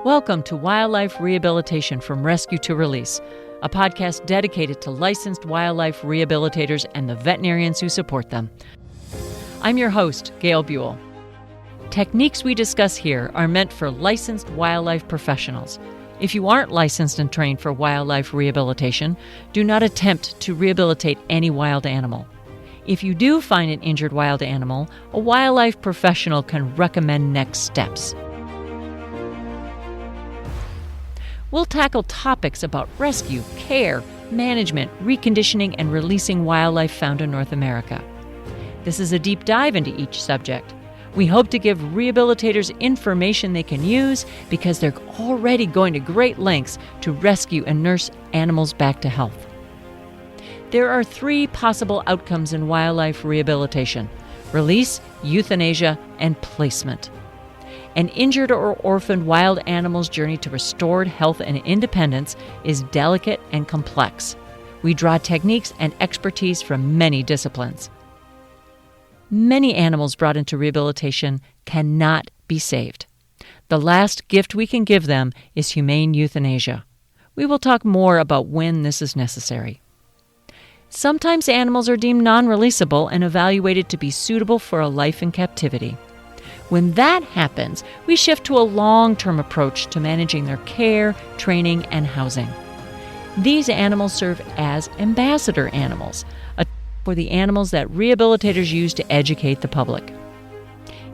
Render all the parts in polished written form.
Welcome to Wildlife Rehabilitation from Rescue to Release, a podcast dedicated to licensed wildlife rehabilitators and the veterinarians who support them. I'm your host, Gail Buell. Techniques we discuss here are meant for licensed wildlife professionals. If you aren't licensed and trained for wildlife rehabilitation, do not attempt to rehabilitate any wild animal. If you do find an injured wild animal, a wildlife professional can recommend next steps. We'll tackle topics about rescue, care, management, reconditioning, and releasing wildlife found in North America. This is a deep dive into each subject. We hope to give rehabilitators information they can use because they're already going to great lengths to rescue and nurse animals back to health. There are three possible outcomes in wildlife rehabilitation: release, euthanasia, and placement. An injured or orphaned wild animal's journey to restored health and independence is delicate and complex. We draw techniques and expertise from many disciplines. Many animals brought into rehabilitation cannot be saved. The last gift we can give them is humane euthanasia. We will talk more about when this is necessary. Sometimes animals are deemed non-releasable and evaluated to be suitable for a life in captivity. When that happens, we shift to a long-term approach to managing their care, training, and housing. These animals serve as ambassador animals, for the animals that rehabilitators use to educate the public.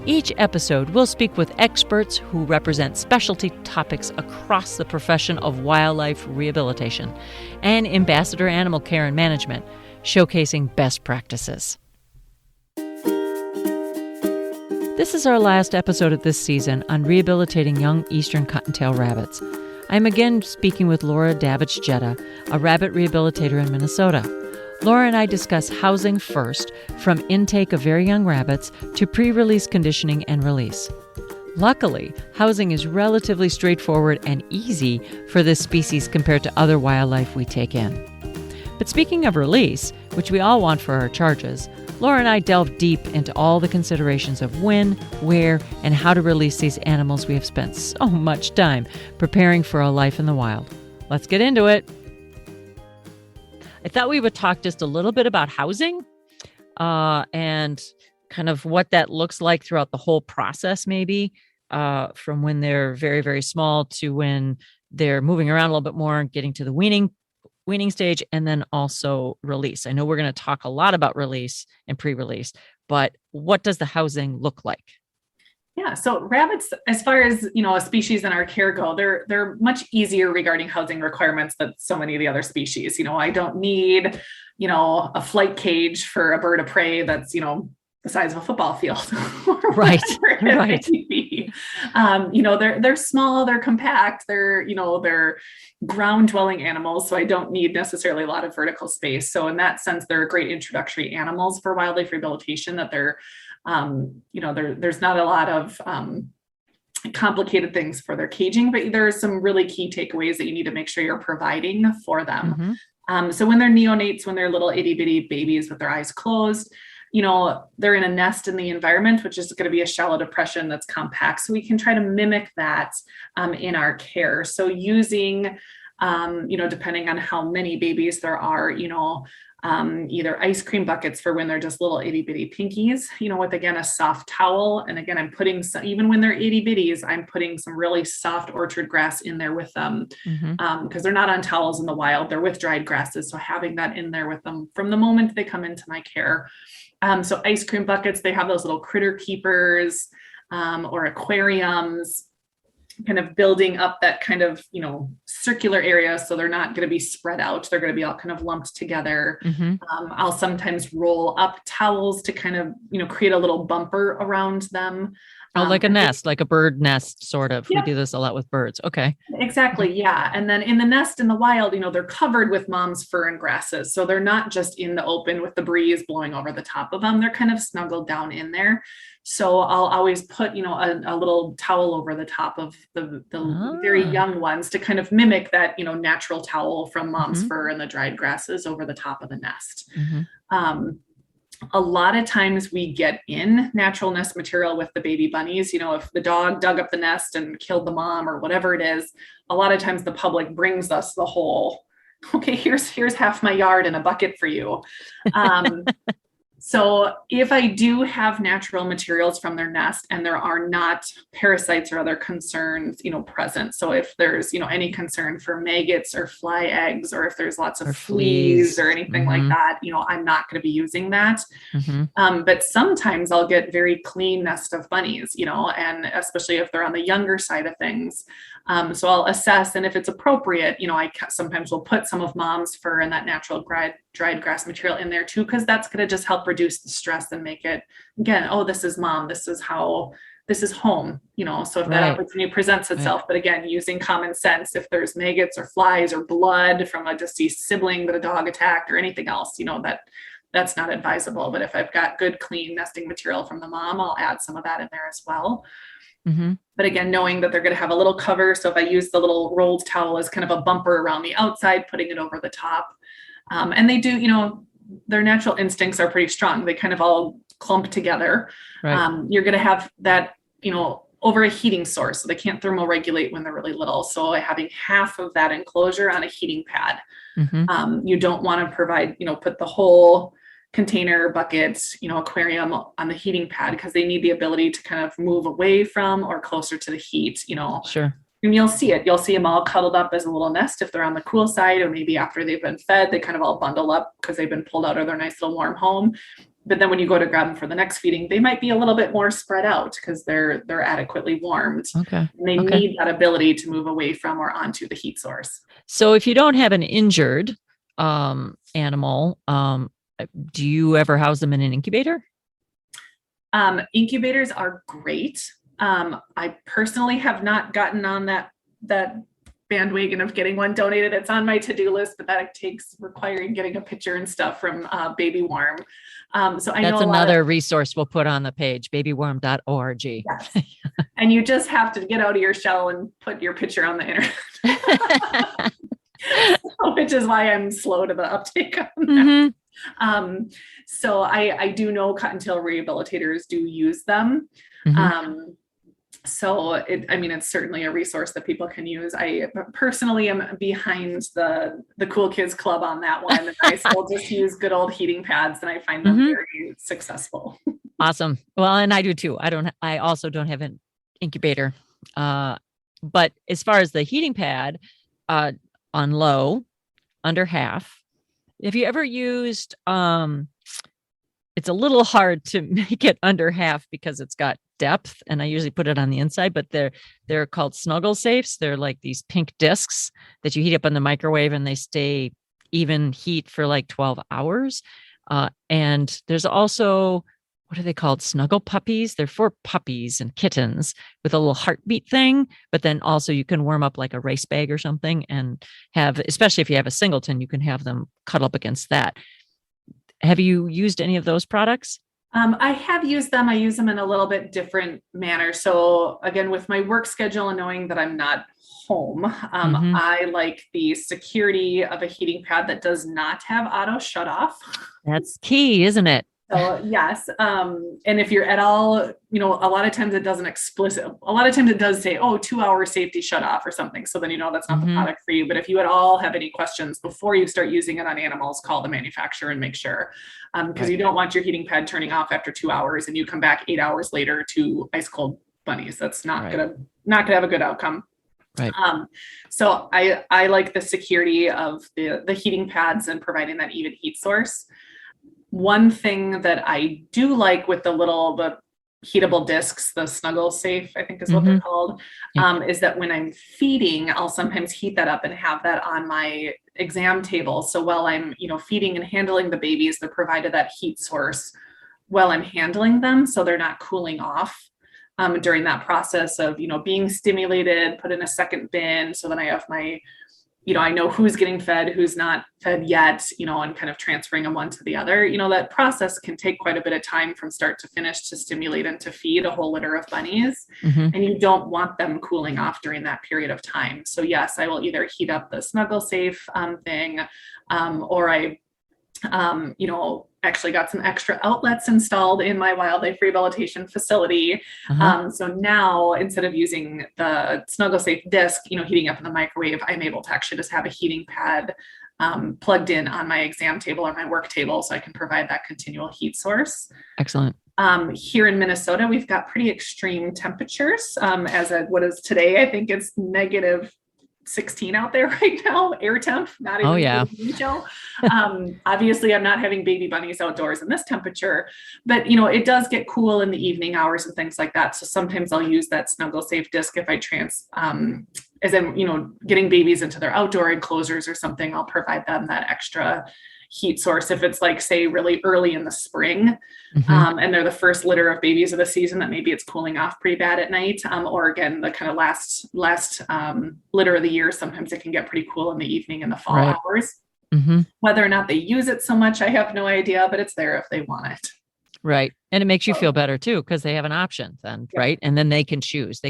Each episode, we'll speak with experts who represent specialty topics across the profession of wildlife rehabilitation and ambassador animal care and management, showcasing best practices. This is our last episode of this season on rehabilitating young eastern cottontail rabbits. I'm again speaking with Davich, Jette, a rabbit rehabilitator in Minnesota. Laura and I discuss housing first, from intake of very young rabbits to pre-release conditioning and release. Luckily, housing is relatively straightforward and easy for this species compared to other wildlife we take in. But speaking of release, which we all want for our charges, Laura and I delve deep into all the considerations of when, where, and how to release these animals we have spent so much time preparing for a life in the wild. Let's get into it. I thought we would talk just a little bit about housing and kind of what that looks like throughout the whole process, maybe from when they're very, very small to when they're moving around a little bit more and getting to the weaning stage, and then also release. I know we're going to talk a lot about release and pre-release, but what does the housing look like? Yeah, so rabbits, as far as a species in our care go, they're much easier regarding housing requirements than so many of the other species. I don't need a flight cage for a bird of prey that's the size of a football field. Right. They're small, they're compact, they're ground dwelling animals. So I don't need necessarily a lot of vertical space. So in that sense, they're great introductory animals for wildlife rehabilitation, that there's not a lot of complicated things for their caging, but there are some really key takeaways that you need to make sure you're providing for them. Mm-hmm. So when they're neonates, when they're little itty bitty babies with their eyes closed, they're in a nest in the environment, which is going to be a shallow depression that's compact. So we can try to mimic that in our care. So using, depending on how many babies there are, either ice cream buckets for when they're just little itty bitty pinkies, with, again, a soft towel. And again, I'm putting some, even when they're itty bitties, I'm putting some really soft orchard grass in there with them, because they're not on towels in the wild, they're with dried grasses. So having that in there with them from the moment they come into my care. So ice cream buckets, they have those little critter keepers or aquariums, kind of building up that kind of, circular area. So they're not going to be spread out. They're going to be all kind of lumped together. Mm-hmm. I'll sometimes roll up towels to kind of, create a little bumper around them. Like a nest, like a bird nest, sort of. Yeah. We do this a lot with birds. Okay. Exactly. Yeah. And then in the nest in the wild, they're covered with mom's fur and grasses. So they're not just in the open with the breeze blowing over the top of them. They're kind of snuggled down in there. So I'll always put, a little towel over the top of the very young ones to kind of mimic that, natural towel from mom's fur and the dried grasses over the top of the nest. Mm-hmm. A lot of times we get in natural nest material with the baby bunnies. If the dog dug up the nest and killed the mom or whatever it is, a lot of times the public brings us the whole, okay, here's half my yard in a bucket for you. So if I do have natural materials from their nest and there are not parasites or other concerns, present. So if there's, any concern for maggots or fly eggs, or if there's lots of fleas or anything like that, I'm not going to be using that. But sometimes I'll get very clean nest of bunnies, and especially if they're on the younger side of things. So I'll assess, and if it's appropriate, I sometimes will put some of mom's fur and that natural dried grass material in there too, because that's going to just help reduce the stress and make it, again, oh, this is mom, this is home, so if that opportunity presents itself, but again, using common sense, if there's maggots or flies or blood from a deceased sibling that a dog attacked or anything else, that's not advisable. But if I've got good, clean nesting material from the mom, I'll add some of that in there as well. But again, knowing that they're going to have a little cover. So if I use the little rolled towel as kind of a bumper around the outside, putting it over the top. And they do, their natural instincts are pretty strong. They kind of all clump together. You're going to have that, over a heating source. So they can't thermoregulate when they're really little. So having half of that enclosure on a heating pad, you don't want to provide, put the whole container, buckets, aquarium on the heating pad, because they need the ability to kind of move away from or closer to the heat, Sure. And you'll see them all cuddled up as a little nest if they're on the cool side, or maybe after they've been fed, they kind of all bundle up because they've been pulled out of their nice little warm home. But then when you go to grab them for the next feeding, they might be a little bit more spread out because they're adequately warmed. And they need that ability to move away from or onto the heat source. So if you don't have an injured animal, do you ever house them in an incubator? Incubators are great. I personally have not gotten on that bandwagon of getting one donated. It's on my to-do list, but that takes requiring getting a picture and stuff from Baby Worm. So I know that's another resource we'll put on the page, babyworm.org. Yes. And you just have to get out of your shell and put your picture on the internet, which is why I'm slow to the uptake on that. So I do know Cottontail rehabilitators do use them. So it's certainly a resource that people can use. I personally am behind the Cool Kids Club on that one. I still just use good old heating pads, and I find them very successful. Awesome. Well, and I do too. I also don't have an incubator. But as far as the heating pad, on low, under half, have you ever used, it's a little hard to make it under half because it's got depth, and I usually put it on the inside, but they're called snuggle safes. They're like these pink discs that you heat up in the microwave, and they stay even heat for like 12 hours. And there's also, what are they called? Snuggle puppies. They're for puppies and kittens with a little heartbeat thing, but then also you can warm up like a rice bag or something and have, especially if you have a singleton, you can have them cuddle up against that. Have you used any of those products? I have used them. I use them in a little bit different manner. So again, with my work schedule and knowing that I'm not home, I like the security of a heating pad that does not have auto shut off. That's key, isn't it? So yes. And if you're at all, a lot of times it doesn't a lot of times it does say, 2-hour safety shut off or something. So then, that's not the product for you. But if you at all have any questions before you start using it on animals, call the manufacturer and make sure, because you don't want your heating pad turning off after 2 hours and you come back 8 hours later to ice cold bunnies. That's not gonna have a good outcome. Right. So I like the security of the heating pads and providing that even heat source. One thing that I do like with the heatable discs, the snuggle safe, I think is what they're called, is that when I'm feeding, I'll sometimes heat that up and have that on my exam table. So while I'm, feeding and handling the babies, they're provided that heat source while I'm handling them. So they're not cooling off during that process of, being stimulated, put in a second bin. So then I have my, I know who's getting fed, who's not fed yet, and kind of transferring them one to the other. That process can take quite a bit of time from start to finish to stimulate and to feed a whole litter of bunnies. And you don't want them cooling off during that period of time. So yes, I will either heat up the snuggle safe thing, or I actually got some extra outlets installed in my wildlife rehabilitation facility. So now instead of using the Snuggle Safe disc, heating up in the microwave, I'm able to actually just have a heating pad plugged in on my exam table or my work table, so I can provide that continual heat source. Excellent. Here in Minnesota, we've got pretty extreme temperatures. What is today? I think it's -16 out there right now, air temp, not even retail. Obviously I'm not having baby bunnies outdoors in this temperature, but it does get cool in the evening hours and things like that. So sometimes I'll use that Snuggle Safe disc if I as in, getting babies into their outdoor enclosures or something, I'll provide them that extra heat source if it's like, say, really early in the spring, and they're the first litter of babies of the season, that maybe it's cooling off pretty bad at night, or again the kind of last litter of the year, sometimes it can get pretty cool in the evening in the fall hours. Whether or not they use it so much, I have no idea, but it's there if they want it. Right. And it makes you feel better too, because they have an option then, right? And then they can choose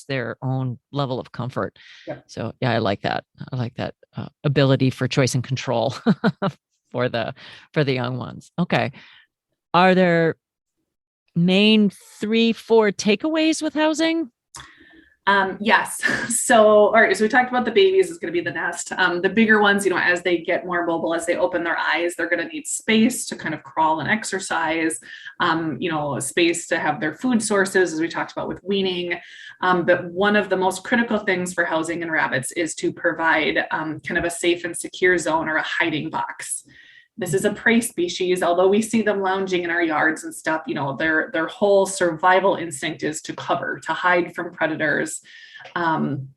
their own level of comfort. So I like that. I like that ability for choice and control for the young ones. Okay. Are there main 3-4 takeaways with housing? Yes. So, all right. So we talked about the babies is going to be the nest. The bigger ones, as they get more mobile, as they open their eyes, they're going to need space to kind of crawl and exercise, space to have their food sources, as we talked about with weaning. But one of the most critical things for housing in rabbits is to provide kind of a safe and secure zone, or a hiding box. This is a prey species. Although we see them lounging in our yards and stuff, their whole survival instinct is to cover, to hide from predators. And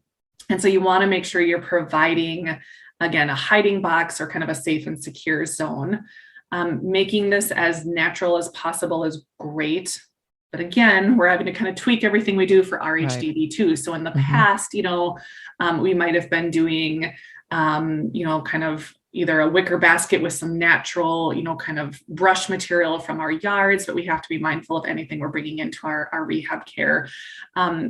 so you want to make sure you're providing, again, a hiding box or kind of a safe and secure zone. Making this as natural as possible is great. But again, we're having to kind of tweak everything we do for RHDV too. So in the past, we might have been doing, kind of either a wicker basket with some natural, kind of brush material from our yards, but we have to be mindful of anything we're bringing into our rehab care.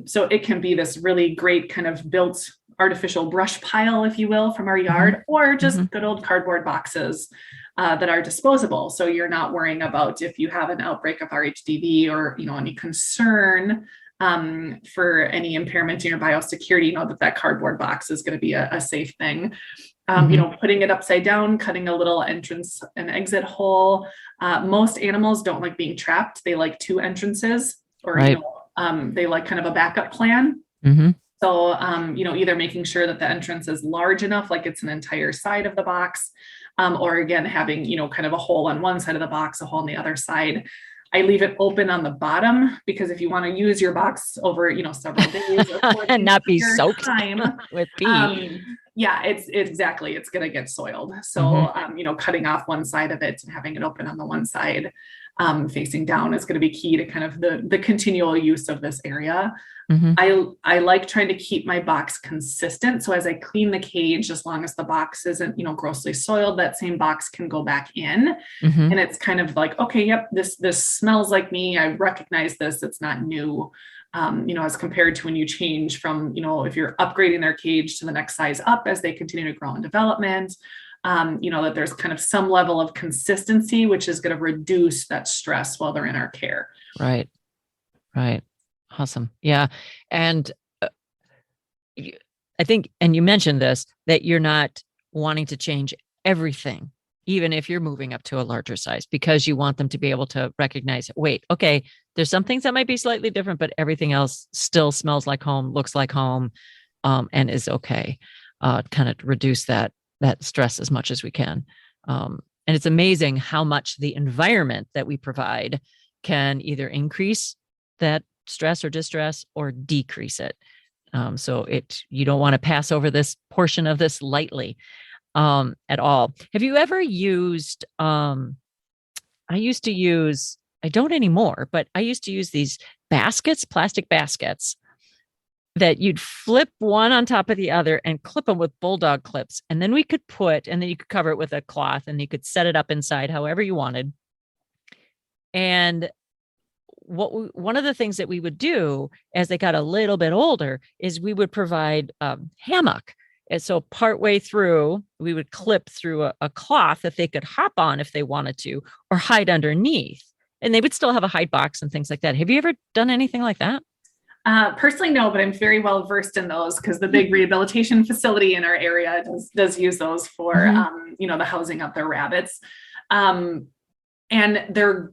So it can be this really great kind of built artificial brush pile, if you will, from our yard, or just good old cardboard boxes that are disposable. So you're not worrying about if you have an outbreak of RHDV or, any concern for any impairment in your biosecurity, that cardboard box is going to be a safe thing. Putting it upside down, cutting a little entrance and exit hole. Most animals don't like being trapped. They like 2 entrances, or, they like kind of a backup plan. So, either making sure that the entrance is large enough, like it's an entire side of the box, or again, having, kind of a hole on one side of the box, a hole on the other side. I leave it open on the bottom because if you want to use your box over, several days and not be soaked with pee. It's exactly, it's going to get soiled. So, cutting off one side of it and having it open on the one side, facing down is going to be key to kind of the continual use of this area. I like trying to keep my box consistent. So as I clean the cage, as long as the box isn't, grossly soiled, that same box can go back in. And it's kind of like, okay, yep, this smells like me. I recognize this. It's not new. As compared to when you change from, if you're upgrading their cage to the next size up as they continue to grow in development, that there's kind of some level of consistency, which is going to reduce that stress while they're in our care. Right. Awesome. Yeah. And I think, and you mentioned this, that you're not wanting to change everything, even if you're moving up to a larger size, because you want them to be able to recognize, wait, okay, there's some things that might be slightly different, but everything else still smells like home, looks like home, and is okay. Kind of reduce that stress as much as we can. And it's amazing how much the environment that we provide can either increase that stress or distress or decrease it. So you don't want to pass over this portion of this lightly at all. Have you ever used, I don't anymore, but I used to use these plastic baskets that you'd flip one on top of the other and clip them with bulldog clips. And then you could cover it with a cloth and you could set it up inside however you wanted. And one of the things that we would do as they got a little bit older is we would provide hammock And so partway through, we would clip through a cloth that they could hop on if they wanted to, or hide underneath. And they would still have a hide box and things like that. Have you ever done anything like that? Personally, no, but I'm very well versed in those because the big rehabilitation facility in our area does use those for, the housing of their rabbits. And they're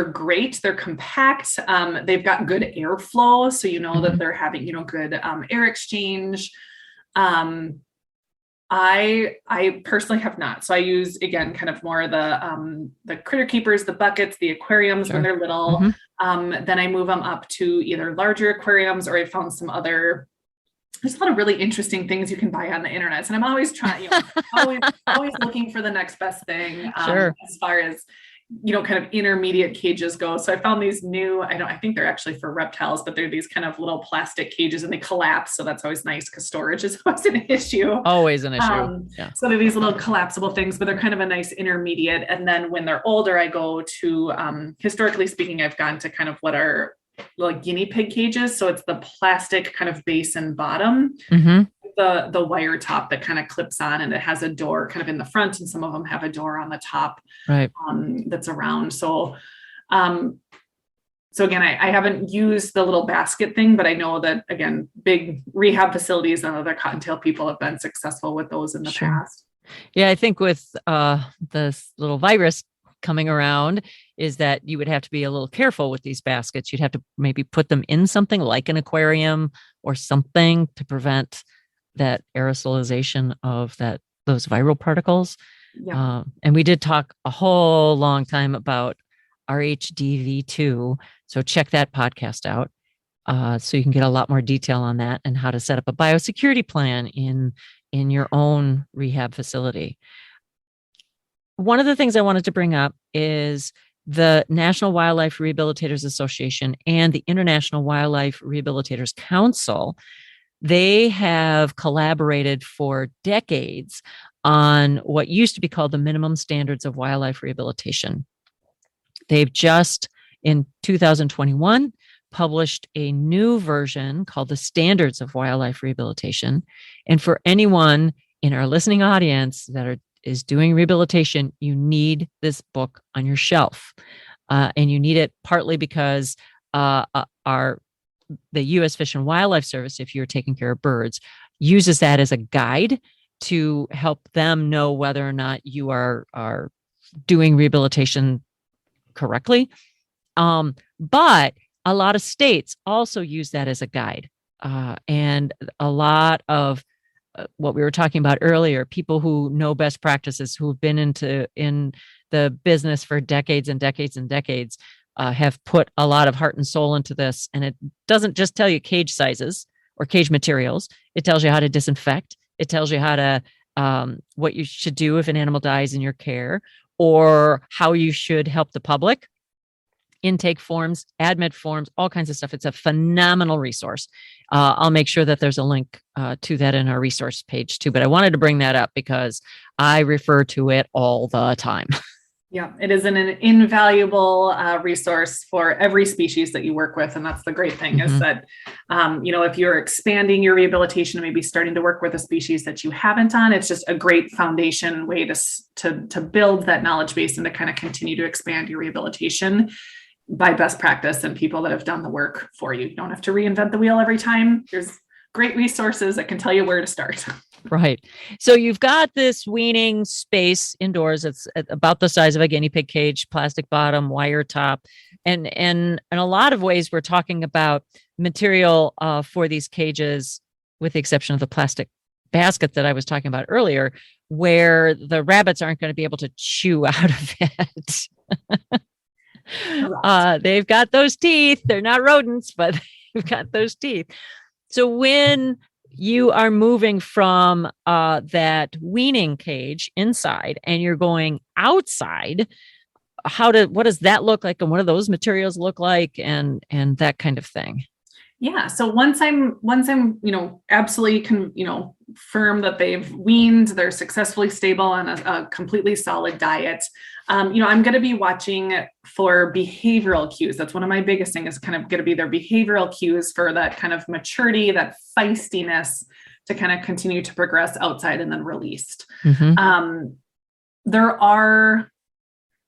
great. They're compact. They've got good airflow. So, that they're having, good air exchange. I personally have not. So I use, again, kind of more the critter keepers, the buckets, the aquariums when they're little. Then I move them up to either larger aquariums, or I found there's a lot of really interesting things you can buy on the internet. And I'm always trying, always looking for the next best thing as far as, kind of intermediate cages go. So I found these new, I think they're actually for reptiles, but they're these kind of little plastic cages and they collapse. So that's always nice because storage is always an issue. Always an issue. So they're these little collapsible things, but they're kind of a nice intermediate. And then when they're older, I go to, historically speaking, I've gone to kind of what are like guinea pig cages. So it's the plastic kind of base and bottom. The wire top that kind of clips on, and it has a door kind of in the front, and some of them have a door on the top, right? That's around. So again, I haven't used the little basket thing, but I know that, again, big rehab facilities and other Cottontail people have been successful with those in the past. Yeah, I think with this little virus coming around is that you would have to be a little careful with these baskets. You'd have to maybe put them in something like an aquarium or something to prevent that aerosolization of those viral particles. And we did talk a whole long time about RHDV2. So check that podcast out. So you can get a lot more detail on that and how to set up a biosecurity plan in your own rehab facility. One of the things I wanted to bring up is the National Wildlife Rehabilitators Association and the International Wildlife Rehabilitators Council. They have collaborated for decades on what used to be called the minimum standards of wildlife rehabilitation. They've just, in 2021, published a new version called the Standards of Wildlife Rehabilitation. And for anyone in our listening audience that is doing rehabilitation, you need this book on your shelf. And you need it partly because the U.S. Fish and Wildlife Service, if you're taking care of birds, uses that as a guide to help them know whether or not you are doing rehabilitation correctly. But a lot of states also use that as a guide. And a lot of what we were talking about earlier, people who know best practices, who've been in the business for decades and decades and decades, have put a lot of heart and soul into this. And it doesn't just tell you cage sizes or cage materials. It tells you how to disinfect. It tells you how to, what you should do if an animal dies in your care, or how you should help the public. Intake forms, admit forms, all kinds of stuff. It's a phenomenal resource. I'll make sure that there's a link to that in our resource page too. But I wanted to bring that up because I refer to it all the time. Yeah, it is an invaluable resource for every species that you work with. And that's the great thing is that, if you're expanding your rehabilitation and maybe starting to work with a species that you haven't on, it's just a great foundation way to build that knowledge base and to kind of continue to expand your rehabilitation by best practice and people that have done the work for you. You don't have to reinvent the wheel every time. There's great resources that can tell you where to start. Right. So you've got this weaning space indoors. It's about the size of a guinea pig cage, plastic bottom, wire top. And in a lot of ways, we're talking about material for these cages, with the exception of the plastic basket that I was talking about earlier, where the rabbits aren't going to be able to chew out of it. They've got those teeth. They're not rodents, but they've got those teeth. So when you are moving from that weaning cage inside and you're going outside, what does that look like? And what do those materials look like? And that kind of thing. Yeah. So once I'm, absolutely firm that they've weaned, they're successfully stable on a completely solid diet. I'm going to be watching for behavioral cues. That's one of my biggest things, is kind of going to be their behavioral cues for that kind of maturity, that feistiness, to kind of continue to progress outside and then released. Mm-hmm. There are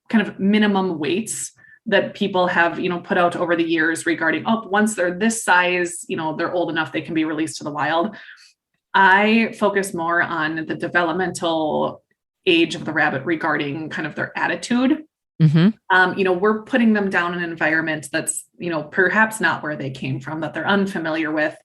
kind of minimum weights that people have, put out over the years regarding, once they're this size, they're old enough, they can be released to the wild. I focus more on the developmental age of the rabbit regarding kind of their attitude. Mm-hmm. We're putting them down in an environment that's, perhaps not where they came from, that they're unfamiliar with.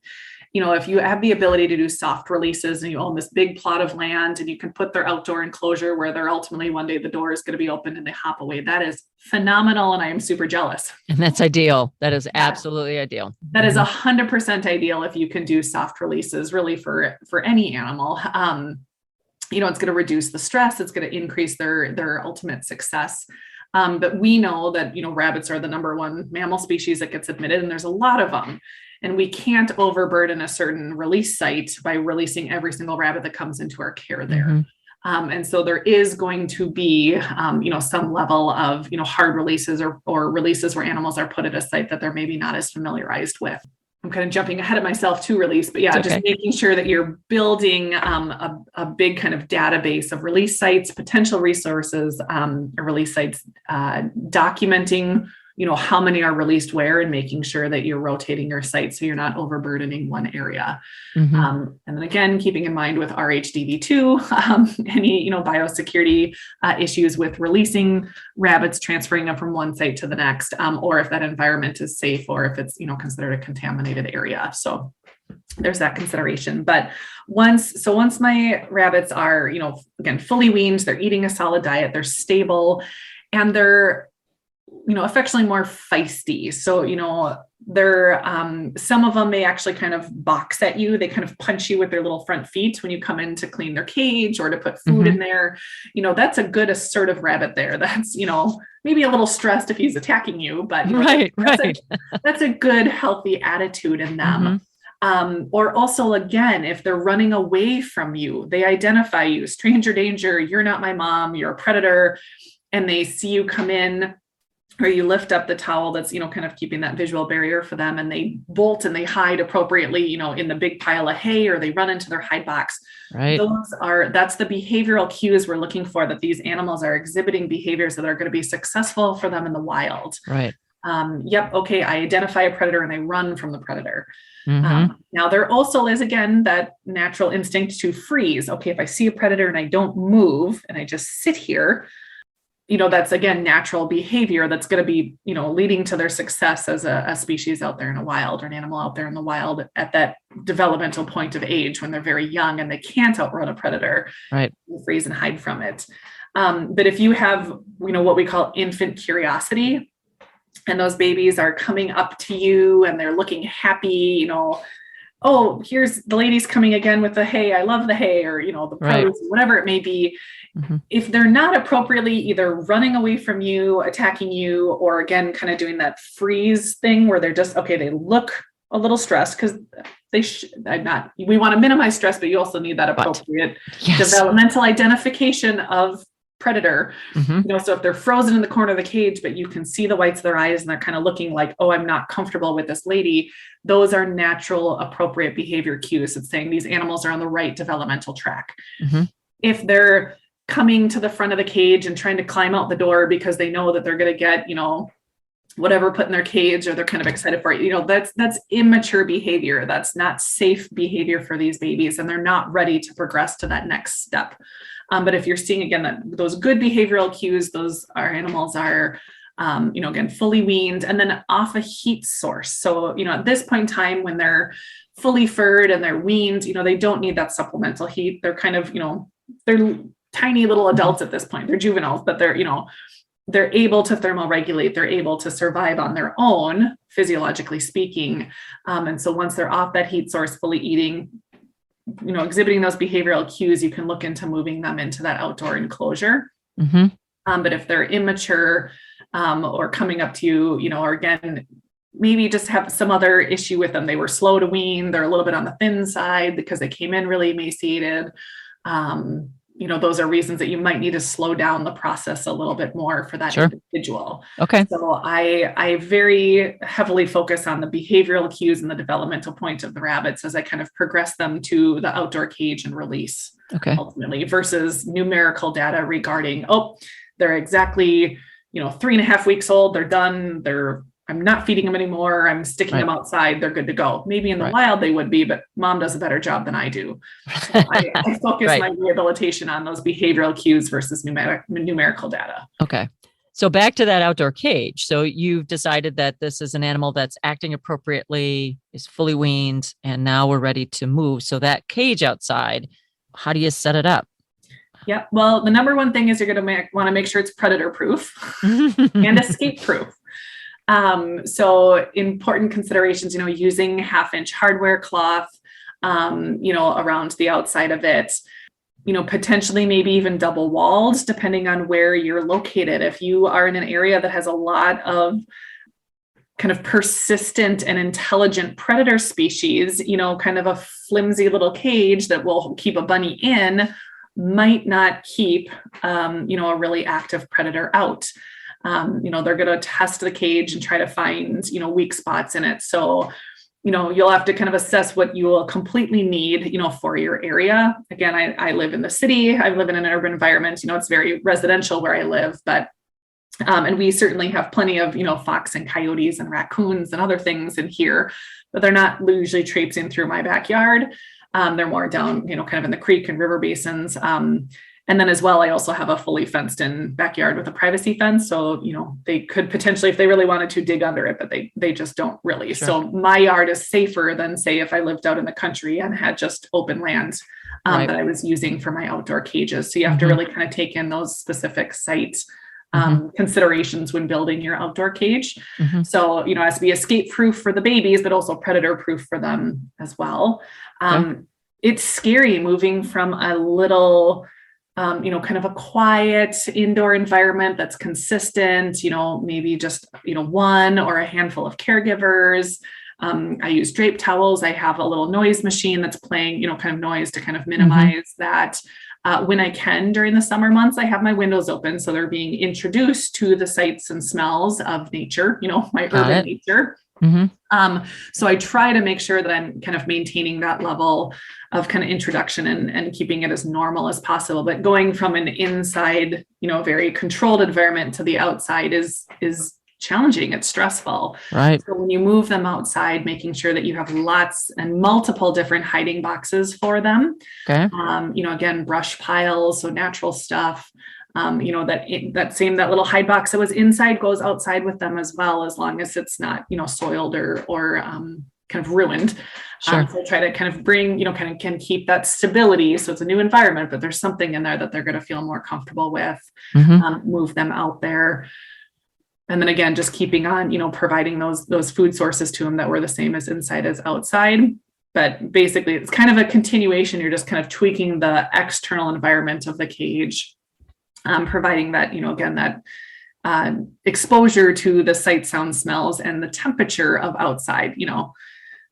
If you have the ability to do soft releases and you own this big plot of land and you can put their outdoor enclosure where they're ultimately one day the door is going to be open and they hop away, that is phenomenal. And I am super jealous. And that's ideal. That is absolutely ideal. That is 100% ideal if you can do soft releases really for any animal. It's going to reduce the stress. It's going to increase their ultimate success. But we know that, rabbits are the number one mammal species that gets admitted, and there's a lot of them. And we can't overburden a certain release site by releasing every single rabbit that comes into our care there. Mm-hmm. And so there is going to be, some level of, hard releases or releases where animals are put at a site that they're maybe not as familiarized with. I'm kind of jumping ahead of myself to release, but just making sure that you're building a big kind of database of release sites, potential resources, release sites, documenting, how many are released where, and making sure that you're rotating your site so you're not overburdening one area. Mm-hmm. And then again, keeping in mind with RHDV2, any, biosecurity issues with releasing rabbits, transferring them from one site to the next, or if that environment is safe, or if it's, considered a contaminated area. So there's that consideration. But once my rabbits are, again, fully weaned, they're eating a solid diet, they're stable, and they're, affectionately more feisty. So, they're, some of them may actually kind of box at you. They kind of punch you with their little front feet when you come in to clean their cage or to put food in there. That's a good assertive rabbit there. That's, maybe a little stressed if he's attacking you, but that's a good, healthy attitude in them. Or also, again, if they're running away from you, they identify you, stranger danger, you're not my mom, you're a predator, and they see you come in, or you lift up the towel that's, kind of keeping that visual barrier for them, and they bolt and they hide appropriately, in the big pile of hay, or they run into their hide box. Right. That's the behavioral cues we're looking for, that these animals are exhibiting behaviors that are going to be successful for them in the wild. Right. Okay. I identify a predator and I run from the predator. Mm-hmm. Now there also is, again, that natural instinct to freeze. Okay. If I see a predator and I don't move and I just sit here, that's, again, natural behavior that's going to be, leading to their success as a species out there in the wild, or an animal out there in the wild at that developmental point of age when they're very young and they can't outrun a predator, right? Freeze and hide from it. But if you have, what we call infant curiosity, and those babies are coming up to you and they're looking happy, here's the lady's coming again with the hay. I love the hay, or, the produce, whatever it may be. Mm-hmm. If they're not appropriately either running away from you, attacking you, or again, kind of doing that freeze thing where they're just, they look a little stressed, because we want to minimize stress, but you also need that appropriate developmental identification of predator. Mm-hmm. So if they're frozen in the corner of the cage, but you can see the whites of their eyes and they're kind of looking like, I'm not comfortable with this lady, those are natural, appropriate behavior cues. It's saying these animals are on the right developmental track. Mm-hmm. If they're coming to the front of the cage and trying to climb out the door because they know that they're going to get, whatever put in their cage, or they're kind of excited for it, that's immature behavior. That's not safe behavior for these babies, and they're not ready to progress to that next step. But if you're seeing, again, that those good behavioral cues, our animals are, again, fully weaned and then off a heat source. So, at this point in time, when they're fully furred and they're weaned, they don't need that supplemental heat. They're kind of, they're tiny little adults at this point. They're juveniles, but they're able to thermoregulate. They're able to survive on their own, physiologically speaking. And so once they're off that heat source, fully eating, exhibiting those behavioral cues, you can look into moving them into that outdoor enclosure. Mm-hmm. But if they're immature, or coming up to you, or again, maybe just have some other issue with them. They were slow to wean. They're a little bit on the thin side because they came in really emaciated. those are reasons that you might need to slow down the process a little bit more for that individual. Okay. So I very heavily focus on the behavioral cues and the developmental point of the rabbits as I kind of progress them to the outdoor cage and release ultimately, versus numerical data regarding, they're exactly, 3.5 weeks old. They're done. I'm not feeding them anymore. I'm sticking them outside. They're good to go. Maybe in the wild they would be, but mom does a better job than I do. So I focus my rehabilitation on those behavioral cues versus numerical data. Okay. So back to that outdoor cage. So you've decided that this is an animal that's acting appropriately, is fully weaned, and now we're ready to move. So that cage outside, how do you set it up? Yeah. Well, the number one thing is you're going to want to make sure it's predator proof and escape proof. So important considerations, using 1/2-inch hardware cloth, around the outside of it, potentially maybe even double walled, depending on where you're located. If you are in an area that has a lot of kind of persistent and intelligent predator species, kind of a flimsy little cage that will keep a bunny in might not keep, a really active predator out. They're going to test the cage and try to find, weak spots in it. So, you'll have to kind of assess what you will completely need, for your area. Again, I live in the city. I live in an urban environment. It's very residential where I live, but, and we certainly have plenty of, fox and coyotes and raccoons and other things in here, but they're not usually traipsing through my backyard. They're more down, kind of in the creek and river basins. And then as well, I also have a fully fenced in backyard with a privacy fence. So, they could potentially, if they really wanted to, dig under it, but they just don't really. Sure. So my yard is safer than, say, if I lived out in the country and had just open land that I was using for my outdoor cages. So you have to really kind of take in those specific site considerations when building your outdoor cage. So, it has to be escape proof for the babies, but also predator proof for them as well. It's scary moving from a little, kind of a quiet indoor environment that's consistent, maybe just, one or a handful of caregivers. I use drape towels. I have a little noise machine that's playing, kind of noise to kind of minimize that. When I can during the summer months, I have my windows open. So they're being introduced to the sights and smells of nature, my urban nature. So I try to make sure that I'm kind of maintaining that level of kind of introduction and keeping it as normal as possible. But going from an inside, very controlled environment to the outside is challenging. It's stressful. Right. So when you move them outside, making sure that you have lots and multiple different hiding boxes for them. Okay. Again, brush piles, so natural stuff. That little hide box that was inside goes outside with them as well, as long as it's not, soiled or kind of ruined. Sure. So try to kind of bring, can keep that stability. So it's a new environment, but there's something in there that they're going to feel more comfortable with, move them out there. And then again, just keeping on, providing those food sources to them that were the same as inside as outside. But basically it's kind of a continuation. You're just kind of tweaking the external environment of the cage. Providing that, again, that exposure to the sight, sound, smells, and the temperature of outside,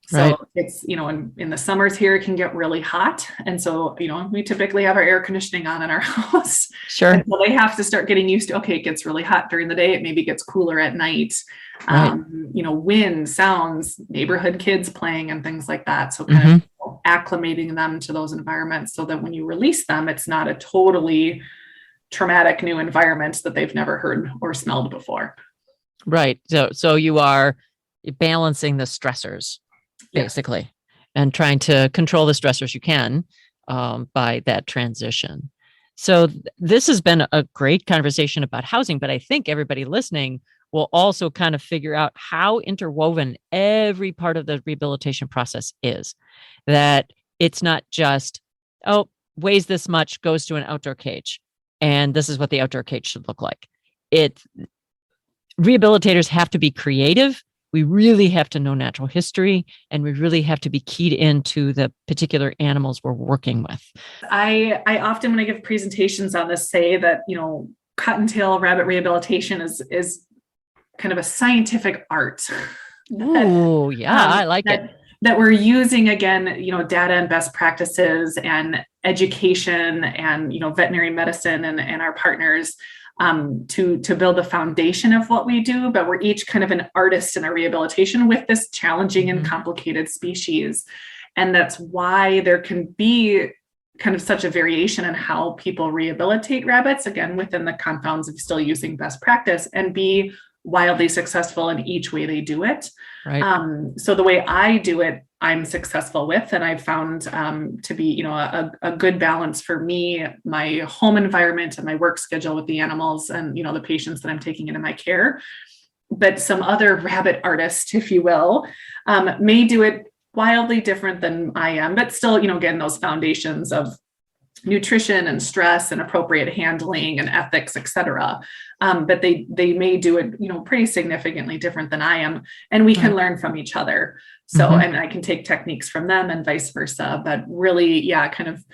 So it's, in the summers here, it can get really hot. And so, we typically have our air conditioning on in our house. Sure. And so they have to start getting used to, okay, it gets really hot during the day. It maybe gets cooler at night. Wind, sounds, neighborhood kids playing and things like that. So kind of acclimating them to those environments so that when you release them, it's not a totally traumatic new environment that they've never heard or smelled before. Right. So you are balancing the stressors basically, and trying to control the stressors you can by that transition. So this has been a great conversation about housing, but I think everybody listening will also kind of figure out how interwoven every part of the rehabilitation process is. That it's not just, weighs this much, goes to an outdoor cage. And this is what the outdoor cage should look like. Rehabilitators have to be creative. We really have to know natural history, and we really have to be keyed into the particular animals we're working with. I often, when I give presentations on this, say that, cottontail rabbit rehabilitation is kind of a scientific art. Oh, yeah, I like it. that we're using, again, data and best practices and education and, veterinary medicine and our partners to build the foundation of what we do. But we're each kind of an artist in our rehabilitation with this challenging and complicated species. And that's why there can be kind of such a variation in how people rehabilitate rabbits, again, within the confines of still using best practice, and be wildly successful in each way they do it. Right. So the way I do it, I'm successful with, and I've found to be, a good balance for me, my home environment and my work schedule with the animals and, the patients that I'm taking into my care. But some other rabbit artist, if you will, may do it wildly different than I am, but still, again, those foundations of nutrition and stress and appropriate handling and ethics, et cetera. But they may do it, pretty significantly different than I am. And we can learn from each other. So, and I can take techniques from them and vice versa, but really, kind of,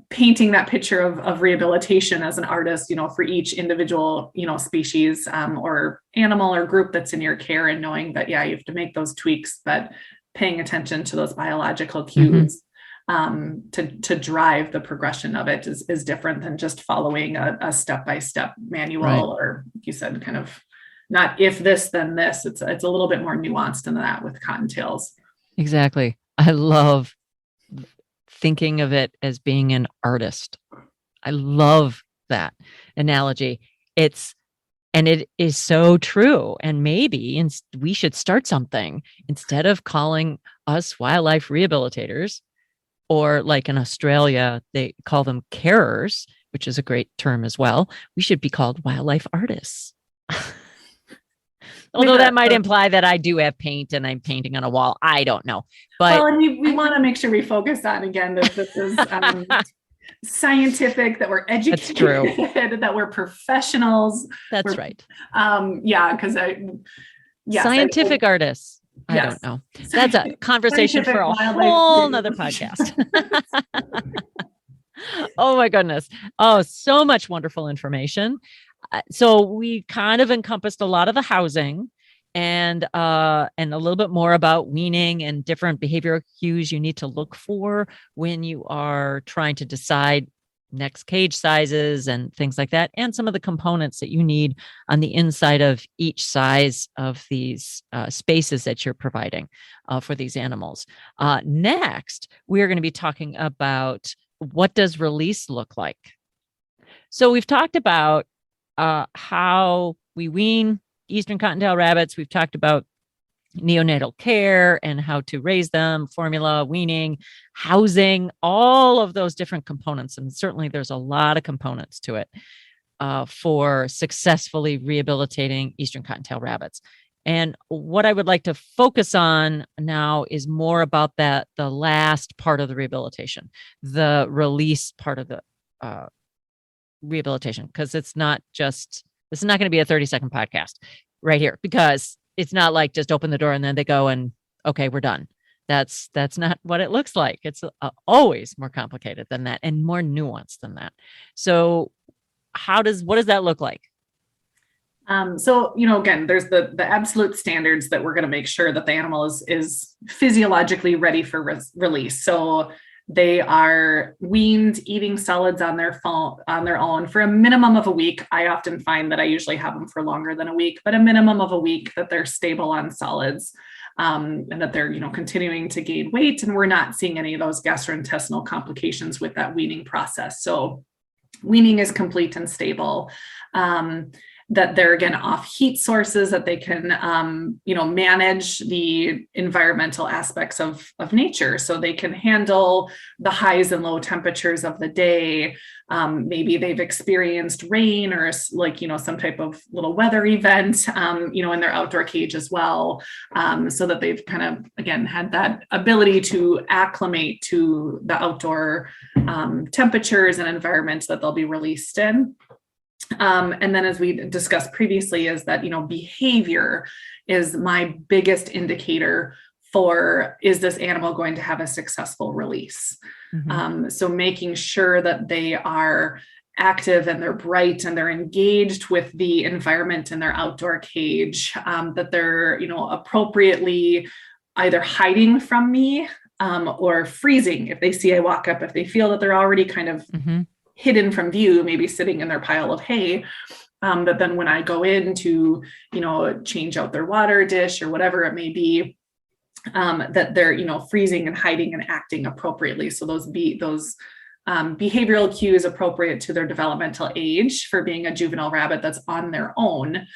painting that picture of rehabilitation as an artist, for each individual, species or animal or group that's in your care, and knowing that, you have to make those tweaks, but paying attention to those biological cues to drive the progression of it is different than just following a step-by-step manual, or like you said, kind of not if this, then this. It's a little bit more nuanced than that with cottontails. Exactly. I love thinking of it as being an artist. I love that analogy. And it is so true. And maybe we should start something instead of calling us wildlife rehabilitators, or like in Australia, they call them carers, which is a great term as well. We should be called wildlife artists. Although that might imply that I do have paint and I'm painting on a wall. I don't know. But and we want to make sure we focus on, again, that this is scientific, that we're educated, that we're professionals. That's right. Because scientific artists. I don't know. That's a conversation for a whole nother podcast. Oh my goodness. Oh, so much wonderful information. So we kind of encompassed a lot of the housing and a little bit more about weaning and different behavioral cues you need to look for when you are trying to decide next cage sizes and things like that, and some of the components that you need on the inside of each size of these spaces that you're providing for these animals. Next, we are going to be talking about what does release look like. So we've talked about how we wean Eastern Cottontail rabbits. We've talked about neonatal care and how to raise them, formula, weaning, housing, all of those different components. And certainly there's a lot of components to it for successfully rehabilitating Eastern Cottontail rabbits. And what I would like to focus on now is more about the last part of the rehabilitation, the release part of the rehabilitation, because this is not going to be a 30-second podcast right here, because it's not like just open the door and then they go and okay, we're done. That's not what it looks like. It's always more complicated than that and more nuanced than that. So what does that look like? So, again, there's the absolute standards that we're going to make sure that the animal is physiologically ready for release. So they are weaned, eating solids on their own for a minimum of a week. I often find that I usually have them for longer than a week, but a minimum of a week that they're stable on solids, and that they're, continuing to gain weight, and we're not seeing any of those gastrointestinal complications with that weaning process. So weaning is complete and stable. That they're, again, off heat sources, that they can, manage the environmental aspects of nature. So they can handle the highs and low temperatures of the day. Maybe they've experienced rain or some type of little weather event, in their outdoor cage as well. So that they've kind of, again, had that ability to acclimate to the outdoor temperatures and environments that they'll be released in. And then, as we discussed previously, is that, behavior is my biggest indicator for, is this animal going to have a successful release? Mm-hmm. So making sure that they are active and they're bright and they're engaged with the environment in their outdoor cage, that they're, appropriately either hiding from me or freezing if they see I walk up, if they feel that they're already kind of hidden from view, maybe sitting in their pile of hay. But then when I go in to, change out their water dish or whatever it may be, that they're, freezing and hiding and acting appropriately. So those behavioral cues appropriate to their developmental age for being a juvenile rabbit that's on their own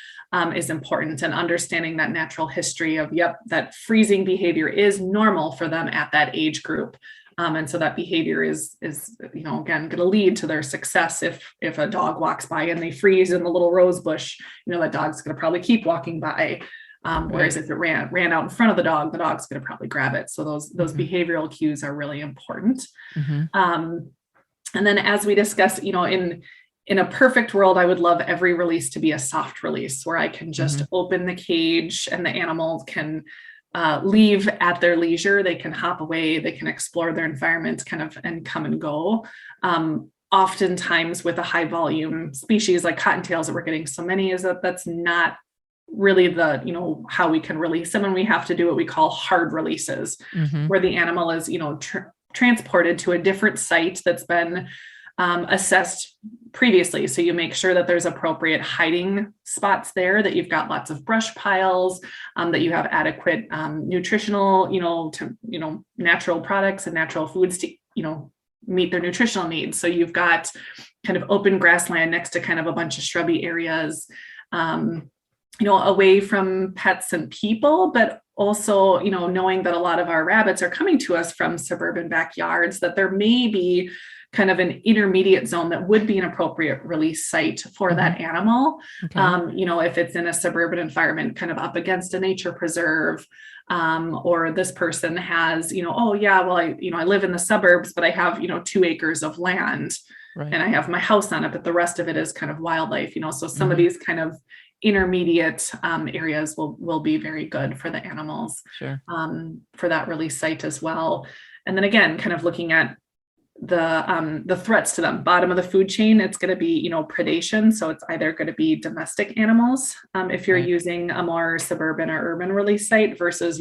is important, and understanding that natural history of, that freezing behavior is normal for them at that age group. And so that behavior is again, going to lead to their success. If a dog walks by and they freeze in the little rose bush, that dog's going to probably keep walking by. Whereas if it ran out in front of the dog's going to probably grab it. So those behavioral cues are really important. And then, as we discussed, in a perfect world, I would love every release to be a soft release where I can just open the cage and the animal can leave at their leisure. They can hop away, they can explore their environment and come and go. Oftentimes with a high volume species like cottontails that we're getting so many, is that's not really the, how we can release them. And we have to do what we call hard releases, where the animal is, transported to a different site that's been assessed previously. So you make sure that there's appropriate hiding spots there, that you've got lots of brush piles, that you have adequate nutritional, natural products and natural foods to, meet their nutritional needs. So you've got kind of open grassland next to kind of a bunch of shrubby areas, away from pets and people, but also, knowing that a lot of our rabbits are coming to us from suburban backyards, that there may be kind of an intermediate zone that would be an appropriate release site for that animal. If it's in a suburban environment, kind of up against a nature preserve, or this person has, I live in the suburbs, but I have, 2 acres of land, and I have my house on it, but the rest of it is kind of wildlife, so some of these kind of intermediate areas will be very good for the animals, for that release site as well. And then again, kind of looking at the threats to them. Bottom of the food chain, it's going to be, predation. So it's either going to be domestic animals, if you're using a more suburban or urban release site, versus,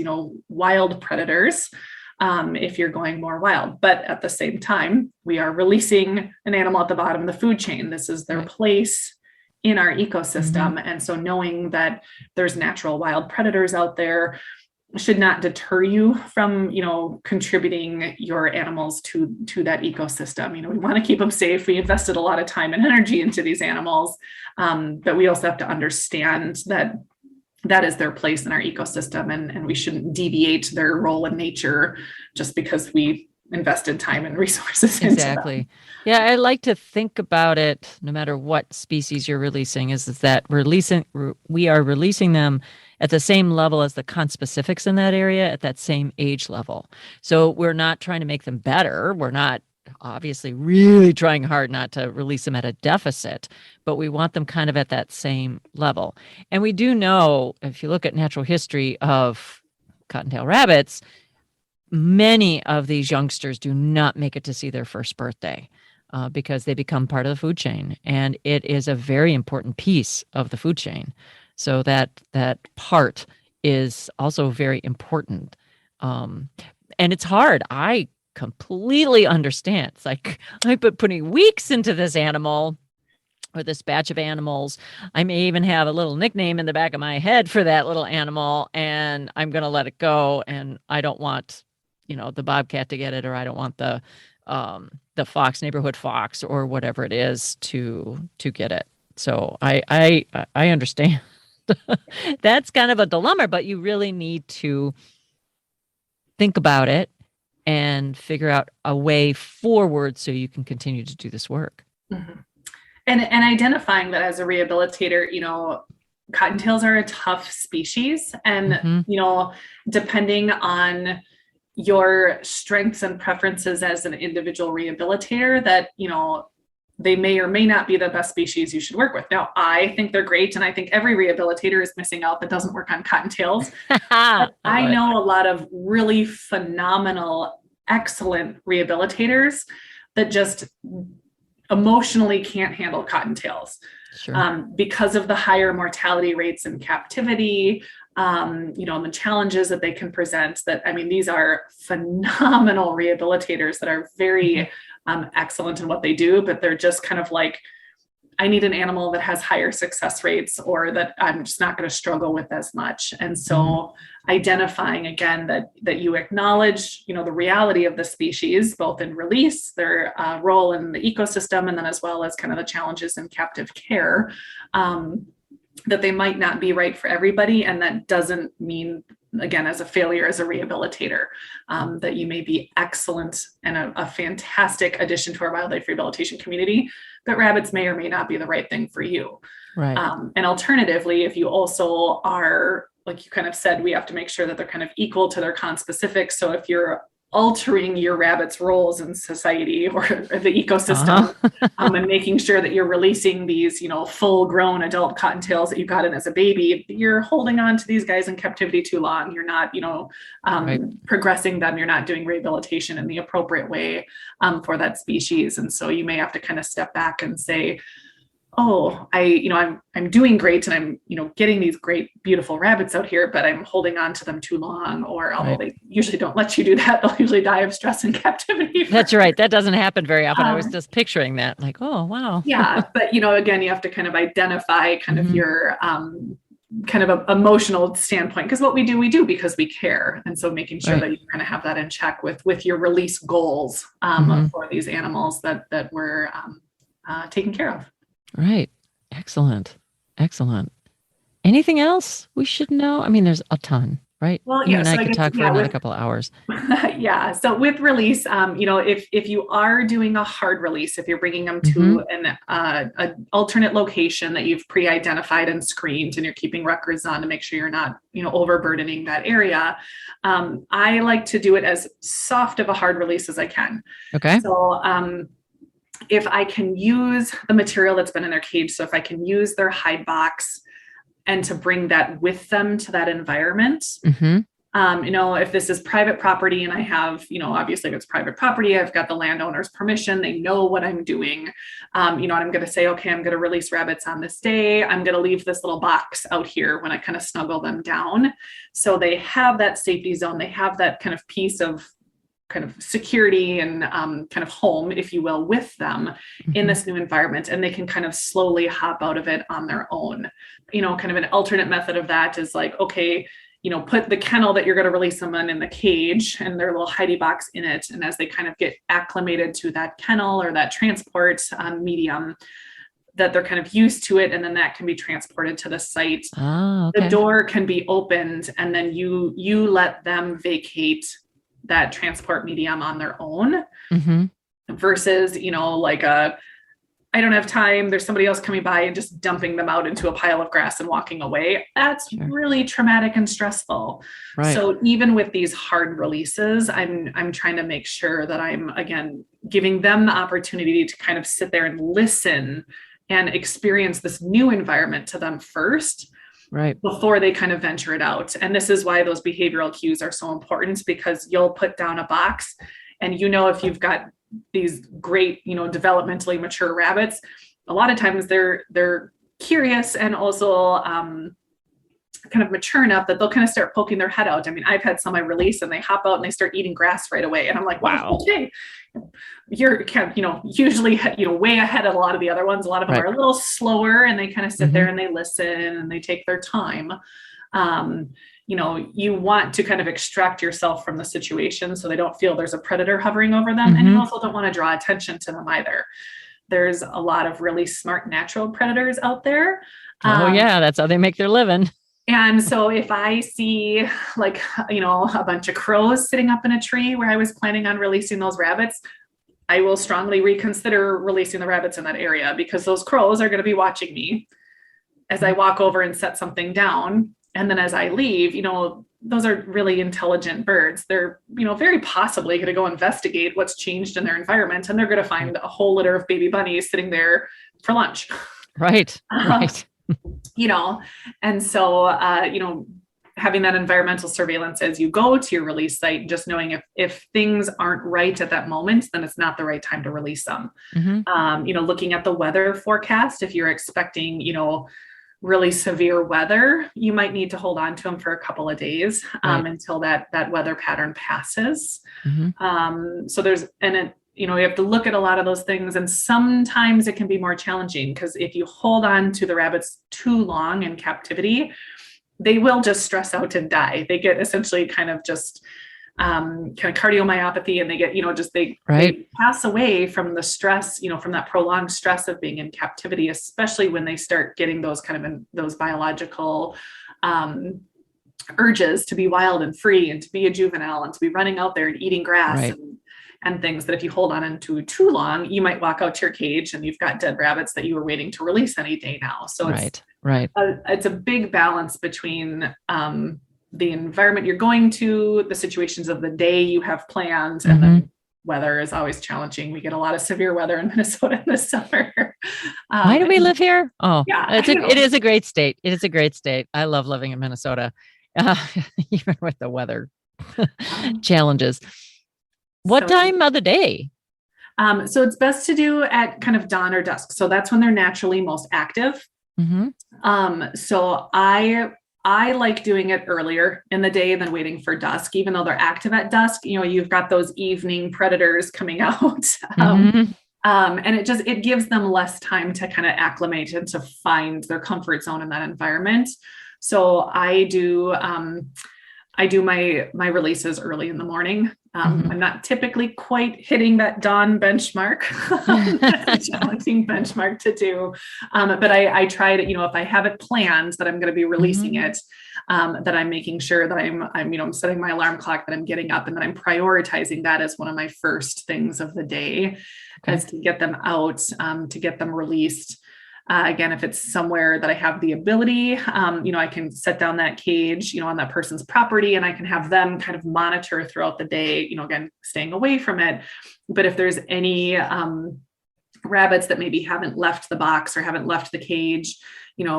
wild predators, if you're going more wild. But at the same time, we are releasing an animal at the bottom of the food chain. This is their place in our ecosystem. And so knowing that there's natural wild predators out there should not deter you from, contributing your animals to that ecosystem. We want to keep them safe. We invested a lot of time and energy into these animals, but we also have to understand that that is their place in our ecosystem, and we shouldn't deviate their role in nature just because we invested time and resources into them. Yeah, I like to think about it, no matter what species you're releasing, is that we are releasing them at the same level as the conspecifics in that area, at that same age level. So we're not trying to make them better. We're not obviously really trying hard not to release them at a deficit, but we want them kind of at that same level. And we do know, if you look at natural history of cottontail rabbits, many of these youngsters do not make it to see their first birthday because they become part of the food chain. And it is a very important piece of the food chain. So that part is also very important. And it's hard. I completely understand. It's like I've been putting weeks into this animal or this batch of animals. I may even have a little nickname in the back of my head for that little animal, and I'm going to let it go. And I don't want the bobcat to get it, or I don't want the fox, neighborhood fox, or whatever it is to get it. So I understand. That's kind of a dilemma, but you really need to think about it and figure out a way forward so you can continue to do this work. And identifying that as a rehabilitator, cottontails are a tough species, and depending on your strengths and preferences as an individual rehabilitator, that they may or may not be the best species you should work with. Now, I think they're great, and I think every rehabilitator is missing out that doesn't work on cottontails. I know a lot of really phenomenal, excellent rehabilitators that just emotionally can't handle cottontails. Because of the higher mortality rates in captivity, and the challenges that they can present. These are phenomenal rehabilitators that are very excellent in what they do, but they're just kind of like, I need an animal that has higher success rates or that I'm just not going to struggle with as much. And so identifying again that you acknowledge, the reality of the species, both in release, their role in the ecosystem, and then as well as kind of the challenges in captive care, that they might not be right for everybody. And that doesn't mean, again, as a failure as a rehabilitator, that you may be excellent and a fantastic addition to our wildlife rehabilitation community, but rabbits may or may not be the right thing for you. Right. And alternatively, if you also are, like you kind of said, we have to make sure that they're kind of equal to their conspecific. So if you're altering your rabbit's roles in society or the ecosystem, and making sure that you're releasing these, full grown adult cottontails that you got in as a baby, you're holding on to these guys in captivity too long. You're not, progressing them. You're not doing rehabilitation in the appropriate way for that species. And so you may have to kind of step back and say, oh, I'm doing great and I'm, getting these great, beautiful rabbits out here, but I'm holding on to them too long, or although they usually don't let you do that, they'll usually die of stress and captivity. That's right. That doesn't happen very often. I was just picturing that, like, oh, wow. Yeah. But, again, you have to kind of identify kind of your kind of a emotional standpoint, because what we do because we care. And so making sure that you kind of have that in check with your release goals for these animals that we're taking care of. Right. Excellent. Anything else we should know? I mean, there's a ton, right? Well, you and I could talk for another couple of hours. Yeah. So with release, if you are doing a hard release, if you're bringing them to an alternate location that you've pre-identified and screened, and you're keeping records on to make sure you're not, overburdening that area, I like to do it as soft of a hard release as I can. Okay. So, if I can use the material that's been in their cage, so if I can use their hide box and to bring that with them to that environment, if this is private property and I have, obviously if it's private property, I've got the landowner's permission, they know what I'm doing. I'm going to say, okay, I'm going to release rabbits on this day. I'm going to leave this little box out here when I kind of snuggle them down. So they have that safety zone. They have that kind of piece of kind of security and kind of home, if you will, with them in this new environment. And they can kind of slowly hop out of it on their own. Kind of an alternate method of that is like, okay, put the kennel that you're going to release them in the cage and their little hidey box in it. And as they kind of get acclimated to that kennel or that transport medium, that they're kind of used to it. And then that can be transported to the site. Oh, okay. The door can be opened and then you let them vacate that transport medium on their own versus, I don't have time, there's somebody else coming by and just dumping them out into a pile of grass and walking away. That's really traumatic and stressful. Right. So even with these hard releases, I'm trying to make sure that I'm, again, giving them the opportunity to kind of sit there and listen and experience this new environment to them first. Right. Before they kind of venture it out. And this is why those behavioral cues are so important, because you'll put down a box and if you've got these great, developmentally mature rabbits, a lot of times they're curious and also kind of mature enough that they'll kind of start poking their head out. I mean, I've had some I release and they hop out and they start eating grass right away. And I'm like, wow, okay. You're kind of, usually, way ahead of a lot of the other ones. A lot of them are a little slower and they kind of sit there and they listen and they take their time. You want to kind of extract yourself from the situation so they don't feel there's a predator hovering over them. And you also don't want to draw attention to them either. There's a lot of really smart natural predators out there. That's how they make their living. And so if I see a bunch of crows sitting up in a tree where I was planning on releasing those rabbits, I will strongly reconsider releasing the rabbits in that area, because those crows are going to be watching me as I walk over and set something down. And then as I leave, those are really intelligent birds. They're, very possibly going to go investigate what's changed in their environment. And they're going to find a whole litter of baby bunnies sitting there for lunch. Right. And so, having that environmental surveillance as you go to your release site, just knowing if things aren't right at that moment, then it's not the right time to release them. Looking at the weather forecast, if you're expecting, really severe weather, you might need to hold on to them for a couple of days until that weather pattern passes. So you have to look at a lot of those things, and sometimes it can be more challenging because if you hold on to the rabbits too long in captivity, they will just stress out and die. They get essentially kind of cardiomyopathy, and they get, they pass away from the stress, from that prolonged stress of being in captivity, especially when they start getting those those biological urges to be wild and free and to be a juvenile and to be running out there and eating grass and things, that if you hold on into too long, you might walk out to your cage and you've got dead rabbits that you were waiting to release any day now. So it's a big balance between the environment you're going to, the situations of the day you have planned, and then weather is always challenging. We get a lot of severe weather in Minnesota in the summer. Why do we live here? Oh, yeah, it is a great state. It is a great state. I love living in Minnesota, even with the weather challenges. What time of the day? So it's best to do at kind of dawn or dusk. So that's when they're naturally most active. So I like doing it earlier in the day than waiting for dusk, even though they're active at dusk. You've got those evening predators coming out. And it gives them less time to kind of acclimate and to find their comfort zone in that environment. So I do my releases early in the morning. I'm not typically quite hitting that dawn benchmark. That's a challenging benchmark to do. But I try to, if I have it planned that I'm going to be releasing it, that I'm making sure that I'm setting my alarm clock, that I'm getting up, and that I'm prioritizing that as one of my first things of the day, as to get them out, to get them released. Again, if it's somewhere that I have the ability, I can set down that cage, on that person's property, and I can have them kind of monitor throughout the day, again, staying away from it. But if there's any rabbits that maybe haven't left the box or haven't left the cage,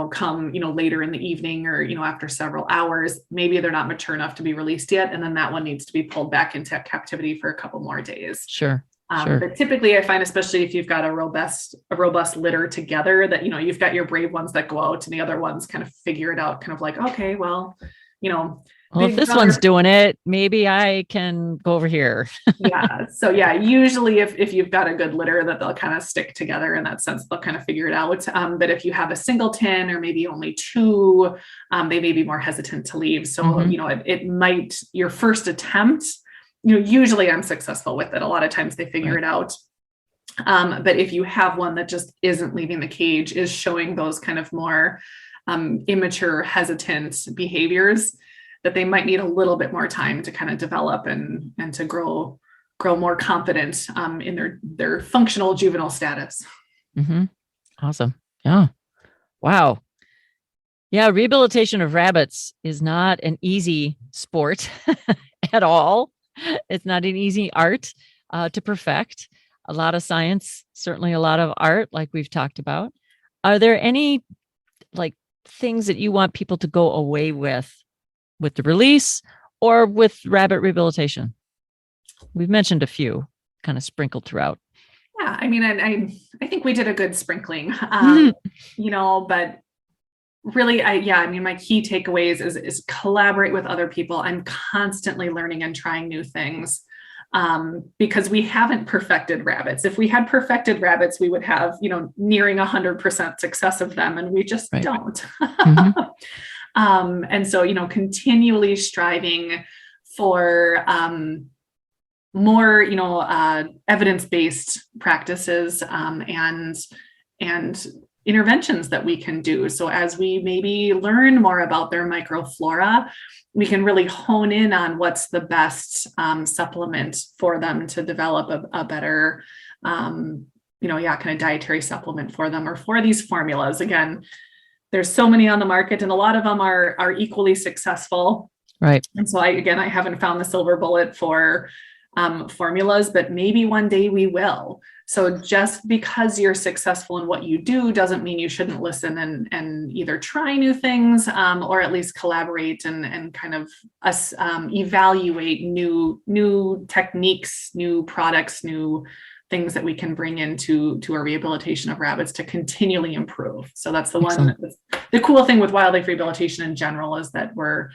come, later in the evening or, after several hours, maybe they're not mature enough to be released yet. And then that one needs to be pulled back into captivity for a couple more days. Sure. But typically I find, especially if you've got a robust litter together, that, you've got your brave ones that go out and the other ones kind of figure it out, kind of like, okay, well, if this one's doing it, maybe I can go over here. So usually if you've got a good litter, that they'll kind of stick together in that sense, they'll kind of figure it out. But if you have a singleton or maybe only two, they may be more hesitant to leave. So, it might, your first attempt, usually I'm successful with it. A lot of times they figure it out. But if you have one that just isn't leaving the cage, is showing those kind of more immature, hesitant behaviors, that they might need a little bit more time to kind of develop and to grow more confident in their functional juvenile status. Awesome. Yeah. Wow. Yeah. Rehabilitation of rabbits is not an easy sport at all. It's not an easy art to perfect. A lot of science, certainly a lot of art, like we've talked about. Are there any things that you want people to go away with the release or with rabbit rehabilitation? We've mentioned a few kind of sprinkled throughout. Yeah. I mean, I think we did a good sprinkling, but really, my key takeaways is collaborate with other people. I'm constantly learning and trying new things because we haven't perfected rabbits. If we had perfected rabbits, we would have, nearing 100% success of them, and we just don't. And so, continually striving for more, evidence-based practices and interventions that we can do. So as we maybe learn more about their microflora, we can really hone in on what's the best supplement for them to develop a better, kind of dietary supplement for them, or for these formulas. Again, there's so many on the market, and a lot of them are equally successful. Right. And so I haven't found the silver bullet for formulas, but maybe one day we will. So just because you're successful in what you do doesn't mean you shouldn't listen and either try new things or at least collaborate and kind of evaluate new techniques, new products, new things that we can bring into our rehabilitation of rabbits to continually improve. So that's the the cool thing with wildlife rehabilitation in general is that we're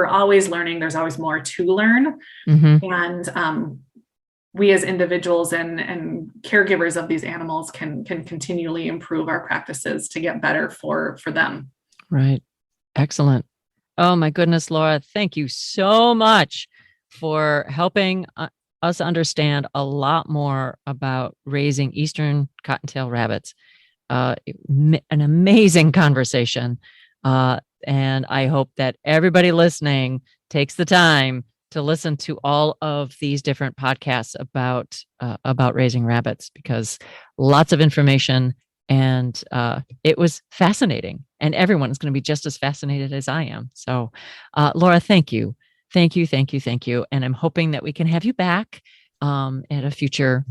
always learning. There's always more to learn. And we as individuals and caregivers of these animals can continually improve our practices to get better for them. Right. Excellent. Oh my goodness, Laura, thank you so much for helping us understand a lot more about raising Eastern Cottontail rabbits. An amazing conversation. And I hope that everybody listening takes the time to listen to all of these different podcasts about raising rabbits, because lots of information, and it was fascinating, and everyone is going to be just as fascinated as I am. So, Laura, thank you. And I'm hoping that we can have you back at a future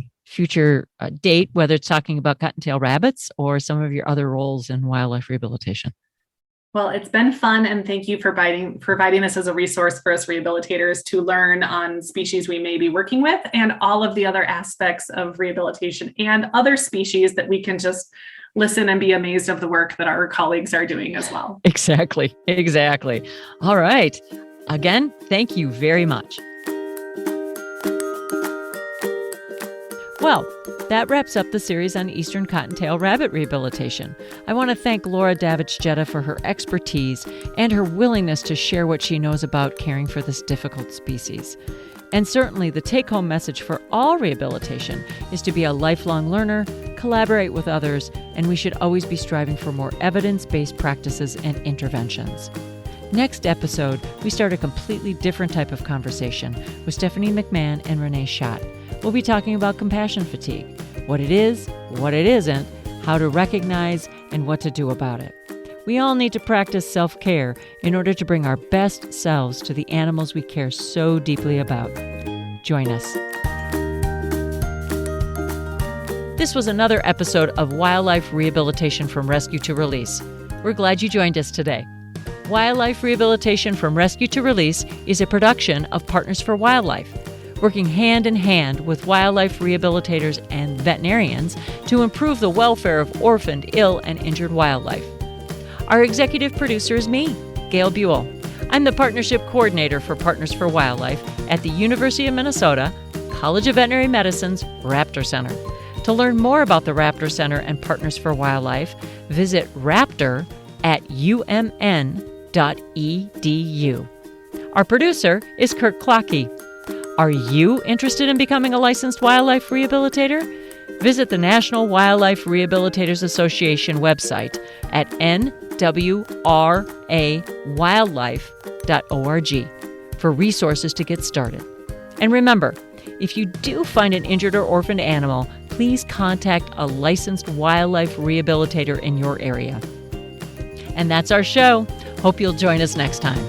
date, whether it's talking about cottontail rabbits or some of your other roles in wildlife rehabilitation. Well, it's been fun, and thank you for providing this as a resource for us rehabilitators to learn on species we may be working with and all of the other aspects of rehabilitation and other species that we can just listen and be amazed of the work that our colleagues are doing as well. Exactly. All right. Again, thank you very much. Well, that wraps up the series on Eastern Cottontail rabbit rehabilitation. I want to thank Laura Davich Jette for her expertise and her willingness to share what she knows about caring for this difficult species. And certainly the take-home message for all rehabilitation is to be a lifelong learner, collaborate with others, and we should always be striving for more evidence-based practices and interventions. Next episode, we start a completely different type of conversation with Stephanie McMahon and Renee Schott. We'll be talking about compassion fatigue, what it is, what it isn't, how to recognize, and what to do about it. We all need to practice self-care in order to bring our best selves to the animals we care so deeply about. Join us. This was another episode of Wildlife Rehabilitation from Rescue to Release. We're glad you joined us today. Wildlife Rehabilitation from Rescue to Release is a production of Partners for Wildlife, working hand in hand with wildlife rehabilitators and veterinarians to improve the welfare of orphaned, ill, and injured wildlife. Our executive producer is me, Gail Buell. I'm the Partnership Coordinator for Partners for Wildlife at the University of Minnesota College of Veterinary Medicine's Raptor Center. To learn more about the Raptor Center and Partners for Wildlife, visit Raptor at umn.edu. Our producer is Kirk Clockey. Are you interested in becoming a licensed wildlife rehabilitator? Visit the National Wildlife Rehabilitators Association website at nwrawildlife.org for resources to get started. And remember, if you do find an injured or orphaned animal, please contact a licensed wildlife rehabilitator in your area. And that's our show. Hope you'll join us next time.